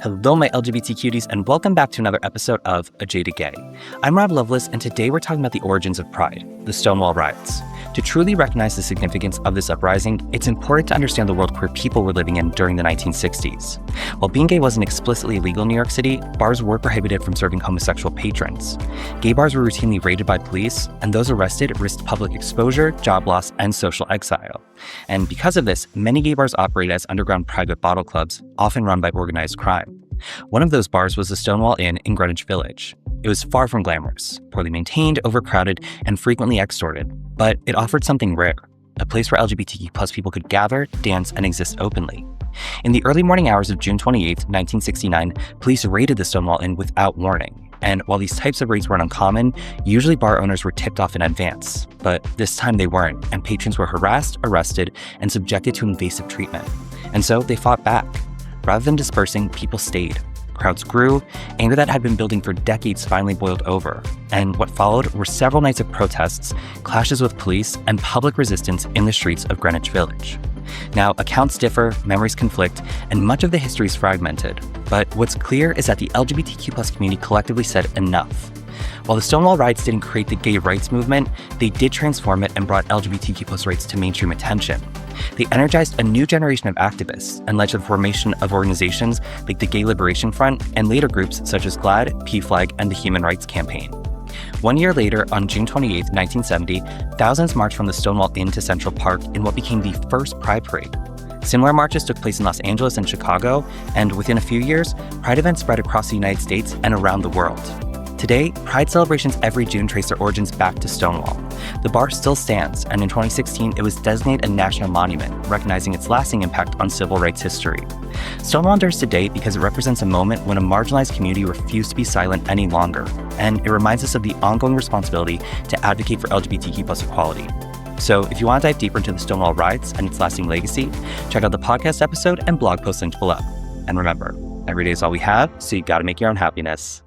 Hello, my LGBT cuties, and welcome back to another episode of A Jaded Gay. I'm Rob Lovelace, and today we're talking about the origins of Pride, the Stonewall Riots. To truly recognize the significance of this uprising, it's important to understand the world queer people were living in during the 1960s. While being gay wasn't explicitly illegal in New York City, bars were prohibited from serving homosexual patrons. Gay bars were routinely raided by police, and those arrested risked public exposure, job loss, and social exile. And because of this, many gay bars operated as underground private bottle clubs, often run by organized crime. One of those bars was the Stonewall Inn in Greenwich Village. It was far from glamorous, poorly maintained, overcrowded, and frequently extorted, but it offered something rare, a place where LGBTQ+ people could gather, dance, and exist openly. In the early morning hours of June 28, 1969, police raided the Stonewall Inn without warning. And while these types of raids weren't uncommon, usually bar owners were tipped off in advance. But this time they weren't, and patrons were harassed, arrested, and subjected to invasive treatment. And so they fought back. Rather than dispersing, people stayed. Crowds grew, anger that had been building for decades finally boiled over, and what followed were several nights of protests, clashes with police, and public resistance in the streets of Greenwich Village. Now, accounts differ, memories conflict, and much of the history is fragmented, but what's clear is that the LGBTQ+ community collectively said enough. While the Stonewall Riots didn't create the gay rights movement, they did transform it and brought LGBTQ+ rights to mainstream attention. They energized a new generation of activists and led to the formation of organizations like the Gay Liberation Front and later groups such as GLAAD, PFLAG, and the Human Rights Campaign. 1 year later, on June 28, 1970, thousands marched from the Stonewall Inn to Central Park in what became the first Pride Parade. Similar marches took place in Los Angeles and Chicago, and within a few years, Pride events spread across the United States and around the world. Today, Pride celebrations every June trace their origins back to Stonewall. The bar still stands, and in 2016, it was designated a national monument, recognizing its lasting impact on civil rights history. Stonewall endures today because it represents a moment when a marginalized community refused to be silent any longer, and it reminds us of the ongoing responsibility to advocate for LGBTQ+ equality. So if you want to dive deeper into the Stonewall Riots and its lasting legacy, check out the podcast episode and blog post linked below. And remember, every day is all we have, so you gotta make your own happiness.